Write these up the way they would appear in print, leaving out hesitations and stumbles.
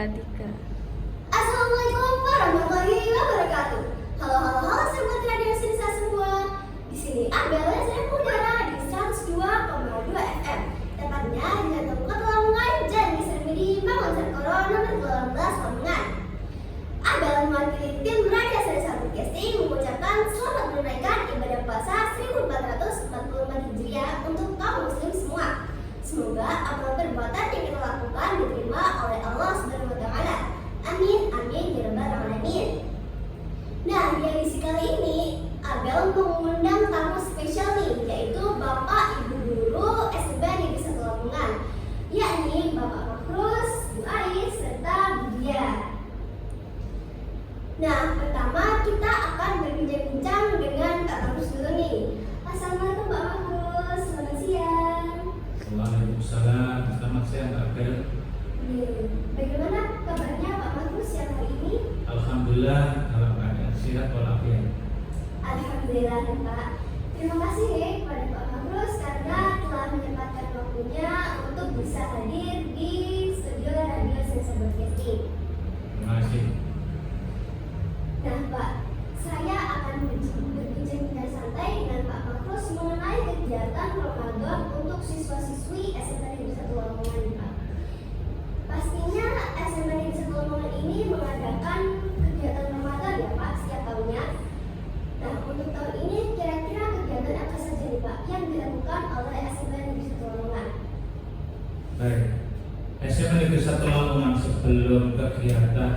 Radika. Assalamualaikum warahmatullahi wabarakatuh. Halo sahabat radio Sinsa semua. Di sini Abel yang sedang mengudara di 102,2 FM. Tepatnya di Lantai Buka Lamongan, Jalan Geser Midi, Bangun Serkoro, nomor 18 Lamongan. Abel mewakili tim Radio Sinsa Broadcasting mengucapkan selamat menunaikan ibadah puasa 1444 Hijriah untuk kaum muslim semua. Semoga amal perbuatan yang kita lakukan diterima oleh Allah Subhanahu wa taala. Amin ya rabbal alamin. Nah, di edisi kali ini Abel mengundang tamu spesial nih, yaitu Bapak Ibu Guru SMP Negeri 1 Lamongan, yakni Bapak Makrus, Bu Ais, serta Bu Dia. Nah, pertama kita akan berbincang-bincang dengan Pak Makrus dulu nih. Assalamualaikum Pak Makrus, selamat siang. Waalaikumsalam, selamat siang Abel. Bagaimana kabarnya Pak Makrus siang hari ini? Alhamdulillah dalam keadaan sehat walafiat. Alhamdulillah Pak. Terima kasih kepada Pak Makrus karena telah menyempatkan waktunya untuk bisa hadir di studio Radio Sinsa Broadcasting. Terima kasih. Nah Pak, saya akan berbincang santai dengan Pak Makrus mengenai kegiatan Ramadan untuk siswa-siswi SMP Negeri 1 Lamongan Pak. Pastinya SMP Negeri 1 Lamongan ini mengadakan kegiatan Ramadan ya Pak setiap tahunnya. Nah untuk tahun ini kira-kira kegiatan apa saja nih Pak yang dilakukan oleh SMP Negeri 1 Lamongan? Baik, SMP Negeri 1 Lamongan sebelum kegiatan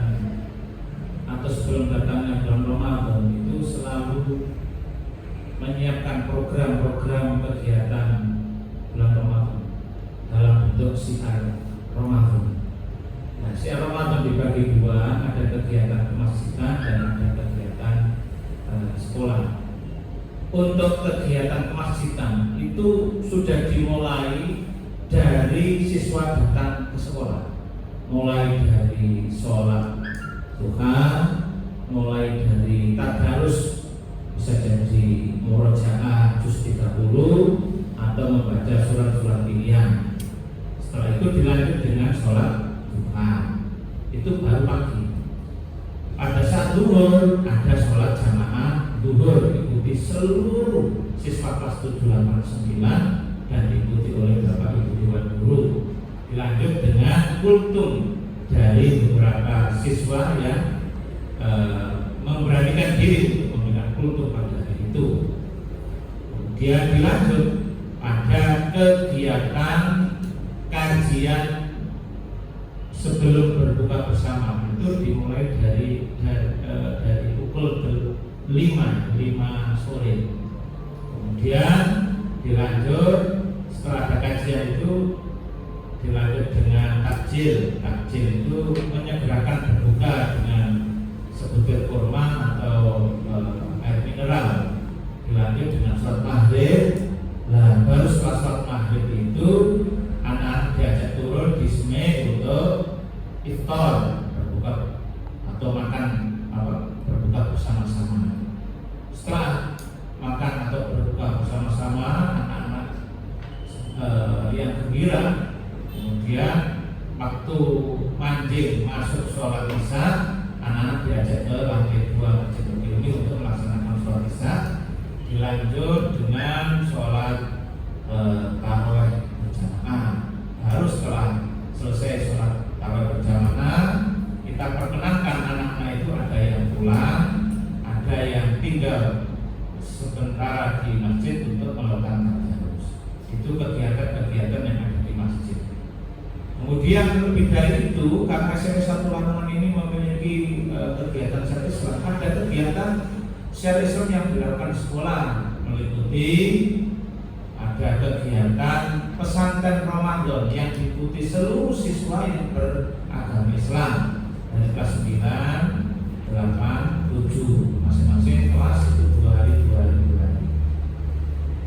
atau sebelum datangnya bulan Ramadan itu selalu menyiapkan program-program kegiatan bulan Ramadan dalam bentuk syiar Ramadan. Nah, syiar Ramadan dibagi dua, ada kegiatan kemasjidan dan ada kegiatan sekolah. Untuk kegiatan kemasjidan itu sudah dimulai dari siswa datang ke sekolah, mulai dari sholat duha, mulai dari tadarus, bisa jadi murojaah juz 30 atau membaca surat-surat pilihan. Setelah itu dilanjut dengan sholat duha, itu baru pagi. Pada saat zuhur ada sholat jamaah zuhur, diikuti seluruh siswa kelas 7, 8, 9 dan diikuti oleh Bapak Ibu Dewan Guru. Dilanjut dengan kultum dari beberapa siswa yang memberanikan diri untuk memberikan kultum pada hari itu. Kemudian dilanjut pada kegiatan kajian sebelum berbuka bersama, itu dimulai dari pukul 5 sore. Kemudian dilanjut setelah ada kajian itu dilanjut dengan takjil. Takjil itu menyegerakan berbuka dengan sebutir kurma atau air mineral. Dilanjut dengan sholat maghrib. Nah, baru setelah sholat maghrib itu anak-anak diajak turun di sungai untuk iftar, berbuka atau makan berbuka bersama-sama. Setelah makan atau berbuka bersama-sama, anak-anak yang gembira. Kemudian waktu mancing masuk sholat isya, anak-anak diajak ke lantai 2 masjid ini untuk melaksanakan sholat isya. Dilanjut dengan sholat tarawih berjamaah. Baru setelah selesai sholat tarawih berjamaah, kita perkenankan anak-anak itu ada yang pulang, ada yang tinggal sebentar di masjid untuk melakukan tadarus. Itu kegiatan-kegiatan yang ada di masjid. Kemudian lebih dari itu, karena SMP 1 Lamongan ini memiliki kegiatan syariat Islam, ada kegiatan syariat Islam yang dilakukan di sekolah, meliputi ada kegiatan pesantren Ramadan yang diikuti seluruh siswa yang beragama Islam dari kelas 9, 8, 7, masing-masing kelas itu 2 hari.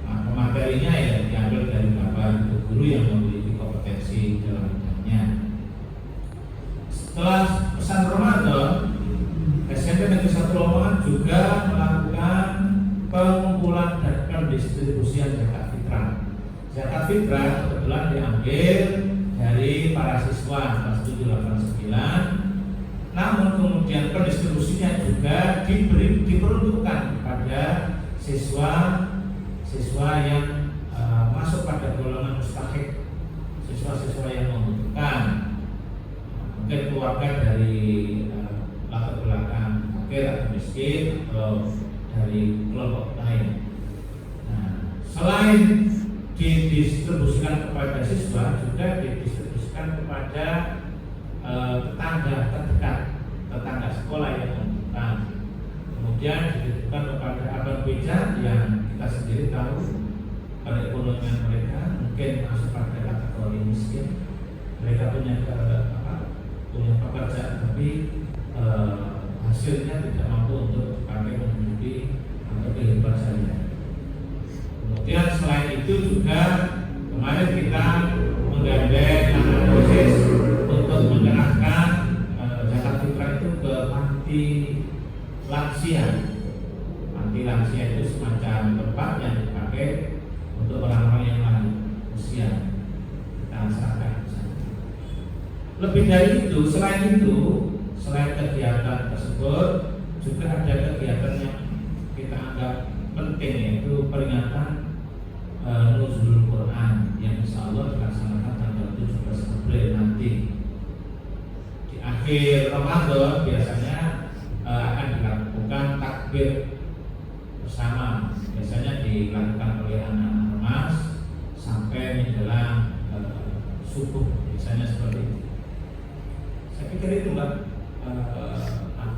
Nah, materinya ya diambil dari Bapak Ibu Guru yang memiliki kompetensi dalam bidangnya. Setelah pesan Ramadan, SMP Negeri 1 Lamongan juga melakukan pengumpulan dan pendistribusian zakat fitrah. Zakat fitrah kebetulan diambil dari para siswa kelas 7, 8, 9 namun kemudian pendistribusinya juga diperuntukkan kepada siswa yang masuk pada golongan mustahik, siswa-siswa yang membutuhkan, mungkin keluarga dari latar belakang fakir atau miskin atau dari kelompok lain. Nah, selain didistribusikan kepada siswa, juga didistribusikan kepada tetangga terdekat, tetangga sekolah yang membutuhkan. Kemudian dititipkan kepada abang beca yang kita sendiri tahu perekonomian mereka mungkin masuk pada kategori miskin. Mereka punya pekerjaan tapi hasilnya tidak mampu untuk dipakai menghidupi atau kehidupan sehari-hari. Kemudian selain itu juga kemarin kita menggandeng anak dosis untuk menyerahkan zakat fitrah itu ke panti lansia. Panti lansia itu semacam tempat yang dipakai untuk orang-orang yang lanjut usia. Kita serahkan ke sana. Lebih dari itu, selain kegiatan tersebut juga ada kegiatan yang kita anggap penting, yaitu peringatan Nuzulul Quran yang insya Allah dilaksanakan tanggal 17 April nanti. Di akhir Ramadan biasanya akan dilakukan takbir bersama, biasanya dilakukan oleh anak-anak ormas sampai menjelang subuh, biasanya seperti itu. Saya pikir itu Mbak,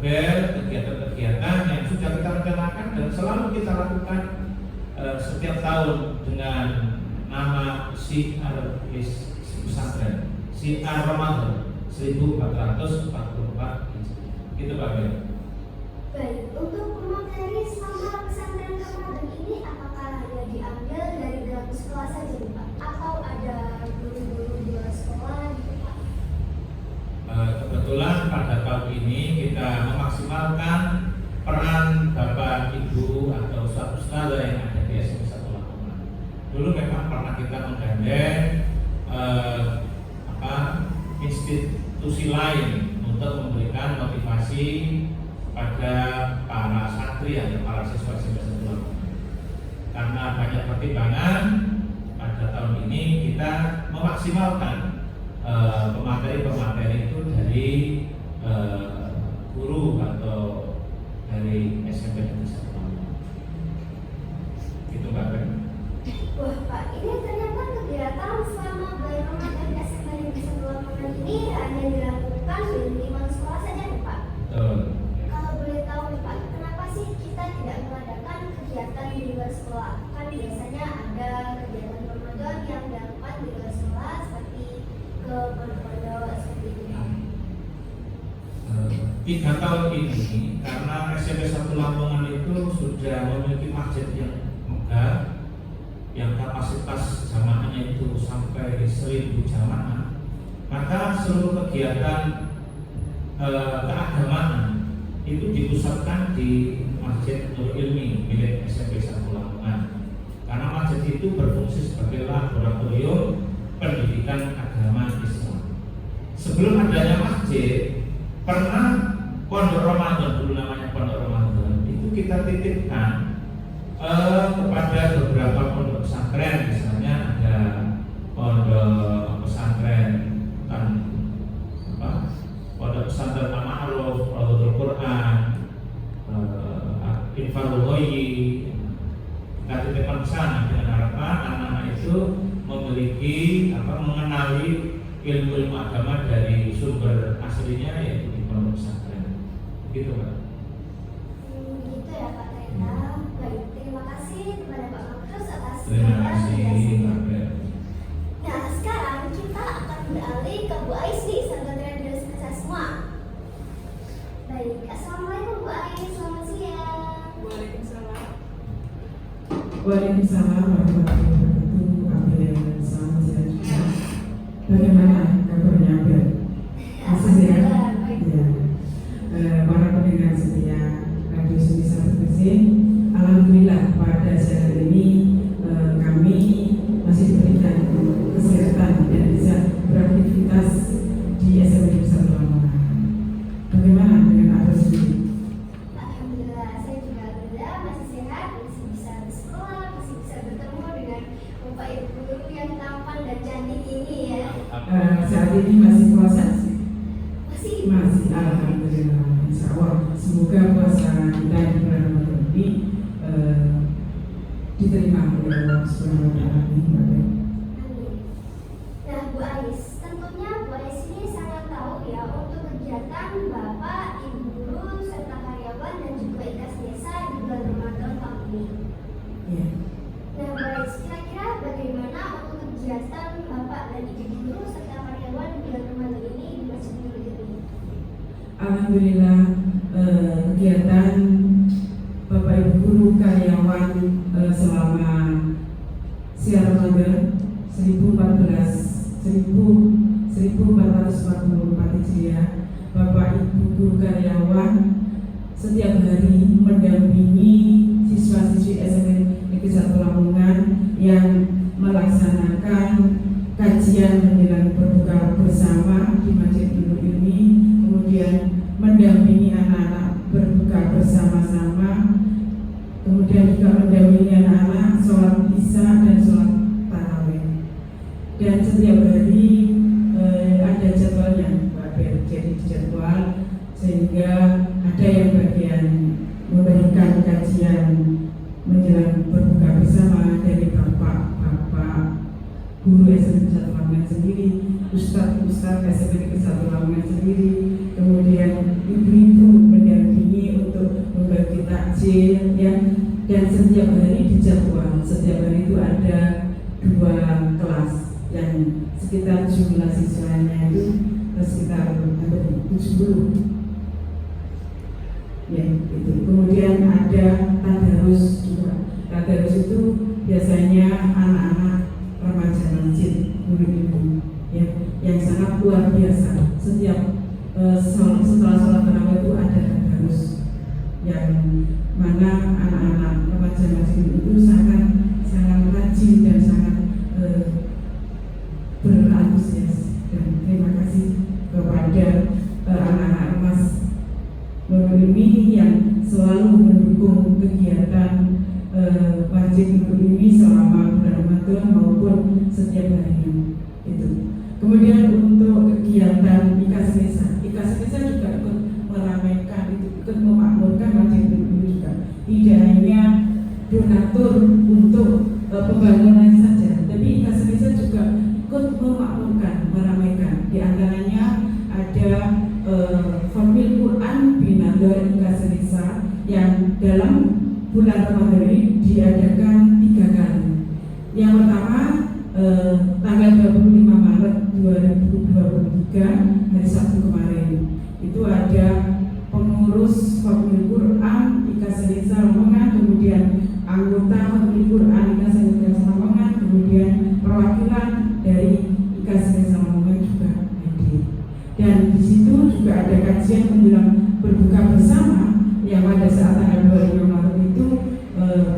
kegiatan-kegiatan yang sudah kita rencanakan dan selalu kita lakukan setiap tahun dengan nama Syiar Pesantren, Syiar Ramadan 1444. Gitu Pak Ben. Baik, untuk pemateri selama pesantren Ramadan ini apakah hanya diambil dari dalam sekolah saja Pak? Atau ada guru-guru di luar sekolah gitu Pak? Kebetulan pada tahun ini kita memaksimalkan peran Bapak Ibu atau ustaz-ustazah yang ada di SMP 1 Lamongan. Dulu memang pernah kita menggandeng institusi lain untuk memberikan motivasi pada para santri atau para siswa SMP 1 Lamongan. Karena banyak pertimbangan, pada tahun ini kita memaksimalkan pemateri-pemateri itu dari guru atau dari SMP 1 Lamongan. Itu Mbak Ben. Wah Pak, ini ternyata kegiatan selama bulan Ramadan SMP Negeri 1 Lamongan ini hanya dilakukan di lingkungan sekolah saja nih Pak. Kalau boleh tahu nih Pak, kenapa sih kita tidak mengadakan kegiatan di luar sekolah? Kan biasanya ada kegiatan Ramadan yang dilakukan di luar sekolah seperti ke pondok-pondok seperti itu. 3 tahun ini karena SMP 1 Lamongan itu sudah memiliki masjid yang megah, yang kapasitas jamaahnya itu sampai 1000 jamaah, maka seluruh kegiatan keagamaan itu dipusatkan di Masjid Nur Ilmi milik SMP 1 Lamongan. Karena masjid itu berfungsi sebagai laboratorium pendidikan agama Islam. Sebelum adanya masjid, pernah Pondok Ramadan, dulu namanya Pondok Ramadan, itu kita titipkan kepada beberapa pondok pesantren. Misalnya ada pondok pesantren Pondok Pesantren Al-Ma'ruf, Al Quran, Infarul Hoyi. Kita titipkan sana dengan harapan anak-anak itu memiliki mengenali ilmu-ilmu agama dari sumber aslinya, yaitu di pondok pesantren. Gitu Pak. Gitu ya Pak Tenda. Baik, terima kasih kepada Pak Makrus atas Terima kasih Pak Ben. Nah, sekarang kita akan beralih ke Bu Ais nih, sahabat radio semesta semua. Baik, assalamualaikum Bu Ais, selamat siang. Waalaikumsalam. Waalaikumsalam warahmatullahi wabarakatuh. Abel, selamat siang juga. Bagaimana kabarnya Abel? Masih sehat? Ya. Para pendengar setia Radio Semesta Berkesing, alhamdulillah pada siang ini kami masih diberikan kesehatan dan bisa beraktivitas di SMP 1 Lamongan. Bagaimana Alhamdulillah, insya Allah. Semoga puasa kita di bulan Ramadan ini diterima oleh Allah Subhanahu wa Ta'ala. Amin. Nah, Bu Ais, tentunya Bu Ais ini sangat tahu ya untuk kegiatan Bapak, Ibu guru, serta karyawan dan juga IKAS Desa di bulan Ramadan tahun ini. Ya. Nah, Bu Ais, kira-kira bagaimana untuk kegiatan Bapak dan Ibu guru serta karyawan di bulan Ramadan ini di Masjid Nurul ini? Alhamdulillah, kegiatan Bapak Ibu guru karyawan selama siar Ramadan 1444 Hijriah, Bapak Ibu guru karyawan setiap hari mendampingi siswa-siswi SMP Negeri 1 Lamongan yang melaksanakan kajian menjelang berbuka bersama di Masjid Nurul ini, kemudian mendampingi anak-anak berbuka bersama-sama, kemudian juga mendampingi anak-anak sholat isya dan sholat tarawih. Dan setiap hari ada jadwalnya, Pak Ber, jadi jadwal sehingga ada yang bagian memberikan kajian menjelang berbuka bersama dari bapak-bapak guru SMP 1 Lamongan sendiri, ustadz SMP 1 Lamongan sendiri, kemudian ibu-ibu mendampingi untuk membagi takjil ya. Dan setiap hari dijadwal, setiap hari itu ada 2 kelas yang sekitar jumlah siswanya itu sekitar 70 ya itu. Kemudian ada tadarus juga. Tadarus itu biasanya anak-anak remaja masjid guru-guru ya, yang sangat luar biasa. Setiap setelah sholat tarawih itu ada tadarus yang mana anak-anak remaja masjid itu sangat rajin dan sangat berantusias. Dan terima kasih kepada anak-anak Mas Nurul yang selalu mendukung kegiatan Masjid Nurul ini selama bulan Ramadan maupun setiap harinya itu. Kemudian untuk kegiatan IKAS Desa juga ikut meramaikan, ikut memakmurkan Masjid Nurul juga. Tidak hanya donatur untuk pembangunan saja, tapi IKAS Desa juga ikut memakmurkan, meramaikan. Di antaranya ada Famil Quran Binandor IKAS Desa yang dalam bulan Ramadan ini diadakan 3 kali. Yang pertama tanggal 25 Maret 2023 hari Sabtu kemarin itu ada pengurus Famil Quran IKAS Desa Lamongan, kemudian anggota Famil Quran IKAS Desa Lamongan, kemudian perwakilan dari IKAS Desa Lamongan juga hadir. Dan di situ juga ada kajian menjelang berbuka bersama yang pada saat tanggal 25 Maret itu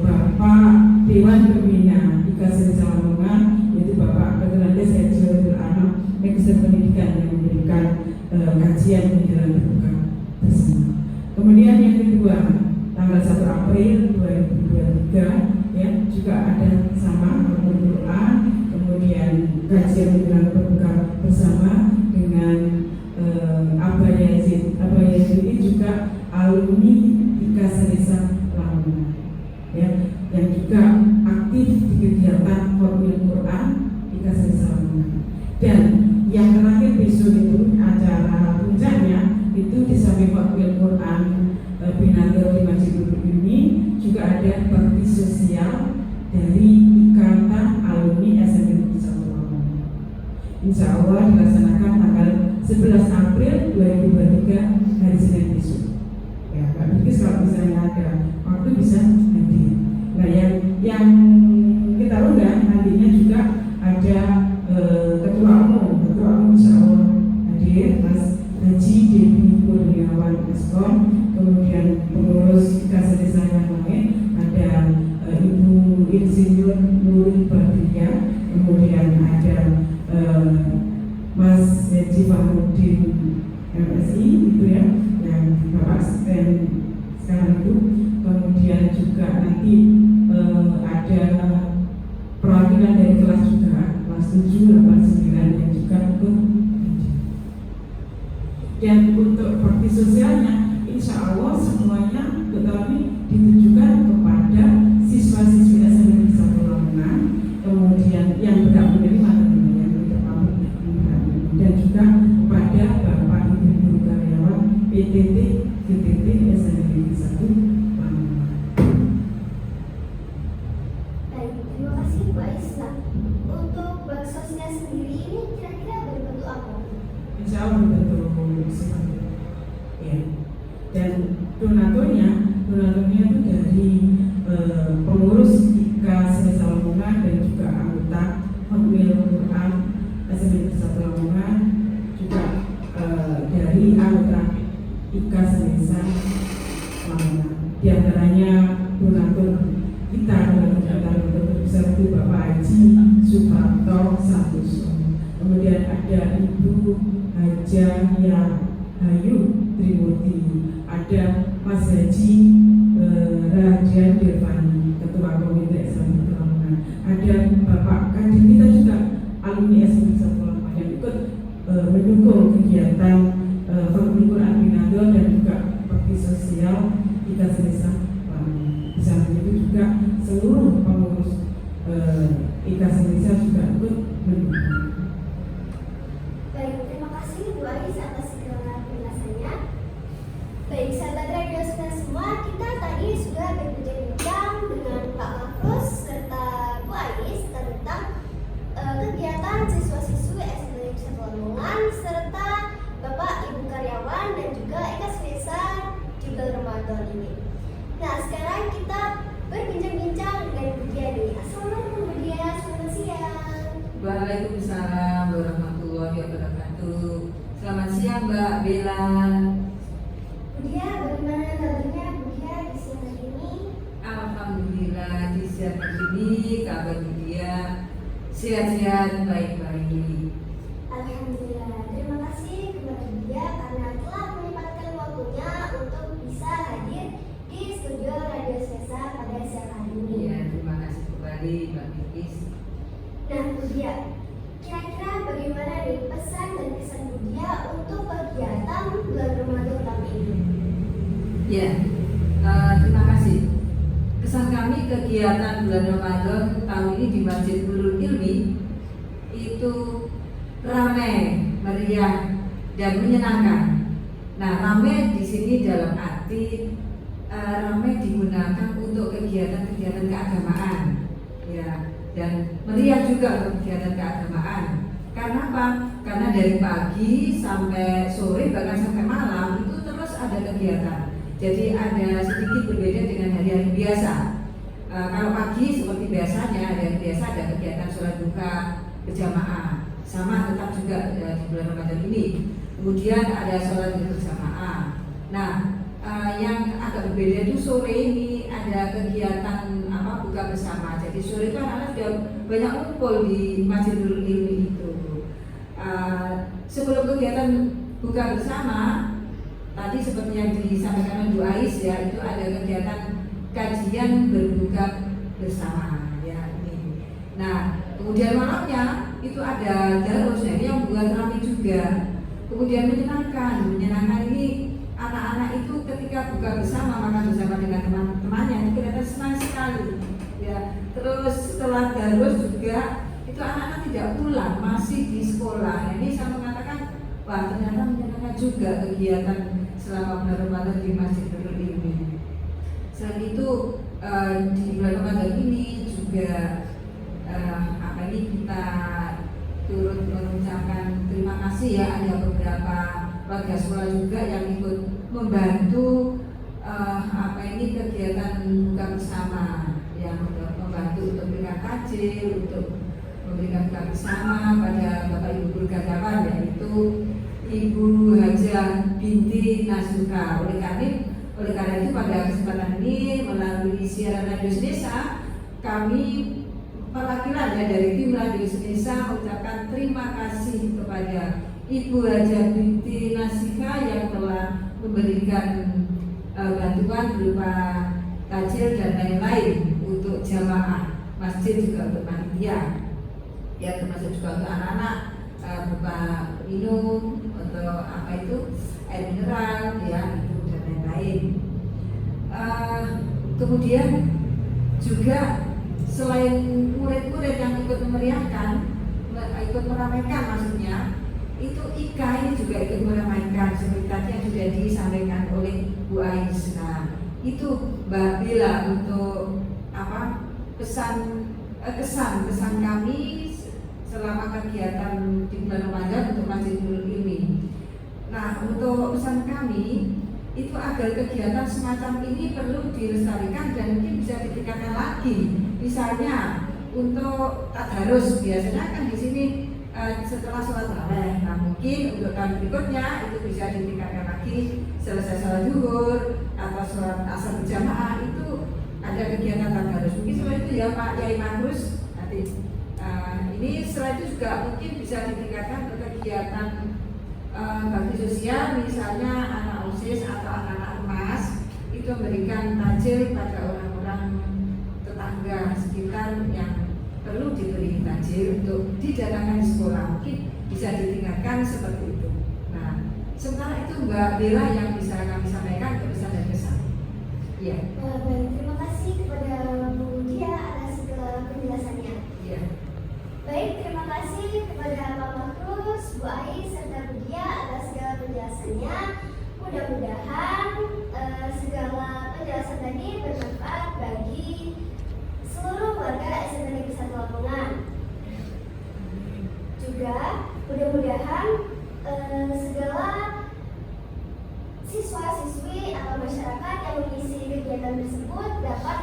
Bapak Dewan Pembina IKAS Desa Lamongan, yaitu Bapak Ketulandes Ejul Anak Magister Pendidikan yang memberikan kajian menjelang berbuka bersama. Kemudian yang kedua tanggal 1 April 2023 ya juga ada sama Al-Quran, kemudian kajian menjelang berbuka bersama dengan Abah Yazid ini juga alumni IKAS Desa Lamongan ya, yang juga aktif di kegiatan Famil Quran IKAS Desa Lamongan. Dan yang terakhir besok itu acara puncaknya itu di samping Famil Quran Binandor di Masjid Nurul ini juga ada bakti sosial dari Ikatan Alumni SMP Negeri 1 Lamongan. Insya Allah dilaksanakan tanggal 11 April 2023 hari Senin besok. Ya, Pak Bikis kalau misalnya ada waktu bisa hadir. Nah, yang kita undang nantinya juga ada ketua umum insya Allah hadir, Mas Haji Dewi Kurniawan Eskom, kemudian pengurus IKAS Desa yang lain ada Ibu Insinyur Nurul Badriah, kemudian ada Mas Haji Fahruddin MSI itu ya, yang Bapak Asisten sekarang itu. Kemudian juga nanti ada perwakilan dari kelas juga, kelas 7, 8, 9 yang juga ikut. Dan untuk bakti sosialnya, insya Allah semuanya tetapi ditujukan kepada siswa-siswi SMP Satu Lamongan, kemudian yang berhak menerima tentunya yang tidak mampu dan juga kepada Bapak Ibu guru karyawan PTT GTT SMP 1 Lamongan. Baik, terima kasih Bu Aisyah. Untuk baksosnya sendiri ini kira-kira berbentuk apa? Insya Allah berbentuk seperti itu. Ya. Dan donaturnya itu dari pengurus IKA Senesa Lamongan dan juga anggota Hotmail Quran SMP Satu Lamongan, juga dari anggota IKA Senesa Lamongan. Di antaranya donatur kita seperti Bapak Haji Suparto Santoso. Kemudian ada Ibu Haja Hayu Trimurti, ada Mas Haji Radian Devani, Ketua Komite SMP Lamongan, ada Bapak Kadin, kita juga alumni SMP Satu Lamongan yang ikut mendukung kegiatan Fakul Quran Binatul dan juga bakti sosial IKA Senesa Lamongan. Di samping itu juga seluruh pengurus IKA Senesa juga ikut mendukung. Baik, terima kasih Bu Ais atas segala penjelasannya. Baik, sahabat radio semua, kita tadi sudah berbincang dengan Pak Mahfuz serta Bu Ais tentang kegiatan siswa-siswi SMP Satu Lamongan serta Bapak Ibu karyawan dan juga IKA Senesa di bulan Ramadan ini. Nah, sekarang kita berbincang-bincang dengan Bu Diani. Assalamualaikum Bu Diani, selamat siang. Waalaikumsalam warahmatullahi wabarakatuh. Selamat siang Mbak Bella. Bu Dia, bagaimana kabarnya Bu Dia di siang hari ini? Alhamdulillah di siang ini kabar Bu Dia sehat-sehat, baik-baik. Alhamdulillah, terima kasih kepada Bu Dia karena telah menyempatkan waktunya untuk bisa hadir di studio Radio Senesa pada siang hari ini. Ya, terima kasih kembali Mbak Bikis. Nah, Bu Dia, kira-kira bagaimana nih pesan dan kesan Bu Dia untuk kegiatan bulan Ramadan tahun ini? Ya, terima kasih. Kesan kami kegiatan bulan Ramadan tahun ini di Masjid Nurul Ilmi itu ramai, meriah, dan menyenangkan. Nah, ramai di sini dalam arti ramai digunakan untuk kegiatan-kegiatan keagamaan, ya, dan meriah juga untuk kegiatan keagamaan. Karena apa? Karena dari pagi sampai sore bahkan sampai malam itu terus ada kegiatan. Jadi ada sedikit berbeda dengan hari-hari biasa. Kalau pagi seperti biasanya, hari biasa ada kegiatan sholat duha berjamaah, sama tetap juga di bulan Ramadan ini. Kemudian ada sholat berjamaah. Nah, yang agak berbeda itu sore ini ada kegiatan buka bersama. Jadi sore itu anak-anak sudah banyak ngumpul di Masjid Nurul Ilmi itu. Sebelum kegiatan buka bersama, tadi seperti yang disampaikan Bu Ais ya, itu ada kegiatan kajian berbuka bersama ya ini. Nah, kemudian malamnya itu ada darus, ini yang buat ramai juga. Kemudian menyenangkan ini anak-anak itu ketika buka bersama makan bersama dengan teman-temannya itu kelihatan senang sekali ya. Terus setelah darus juga itu anak-anak tidak pulang, masih di sekolah. Ini saya mengatakan wah ternyata menyenangkan juga kegiatan selama bulan Ramadan di Masjid Nurul Ilmi. Selain itu di bulan Ramadan ini juga ini kita turut mengucapkan terima kasih ya, ada beberapa warga sekolah juga yang ikut membantu ini kegiatan buka bersama, yang membantu untuk memberikan takjil, untuk memberikan buka bersama pada Bapak Ibu guru karyawan, yaitu Ibu Haja binti Nasuka. Oleh karena itu pada kesempatan ini melalui siaran Radio Senesa, kami perwakilan dari tim Radio Senesa mengucapkan terima kasih kepada Ibu Haja binti Nasuka yang telah memberikan bantuan berupa takjil dan lain-lain untuk jamaah masjid, juga untuk panitia ya, termasuk juga untuk anak-anak berupa minum atau air mineral, ya itu dan lain-lain. Kemudian juga selain murid-murid yang ikut memeriahkan, ikut meramaikan maksudnya, itu IKA ini juga ikut meramaikan seperti tadi yang sudah disampaikan oleh Bu Ais. Nah, itu Mbak Bella untuk apa kesan kami selama kegiatan di bulan Ramadan untuk Masjidul Ilmi. Nah, untuk pesan kami itu agar kegiatan semacam ini perlu dilestarikan dan mungkin bisa ditingkatkan lagi. Misalnya untuk tadarus, biasanya kan di sini setelah sholat tarawih. Nah, mungkin untuk tahun berikutnya itu bisa ditingkatkan lagi, selesai sholat zuhur atau sholat asar berjamaah itu ada kegiatan tadarus. Mungkin setelah itu ya Pak Yai Magus nanti. Ini setelah itu juga mungkin bisa ditingkatkan ke kegiatan bakti sosial, misalnya anak OSIS atau anak-anak emas itu memberikan takjil pada orang-orang tetangga sekitar yang perlu diberi takjil untuk didatangkan di sekolah. Mungkin bisa ditingkatkan seperti itu. Nah, sementara itu Mbak Bella yang bisa kami sampaikan pesan dan kesan. Iya. Baik, terima kasih kepada Bu Dia atas segala penjelasannya. Iya. Baik, terima kasih kepada Pak Makrus, Bu Ais, serta Bu Dia atas segala penjelasannya. Mudah-mudahan segala penjelasan tadi bermanfaat bagi seluruh warga SMP Negeri 1 Lamongan. Juga mudah-mudahan segala siswa-siswi atau masyarakat yang mengisi kegiatan tersebut dapat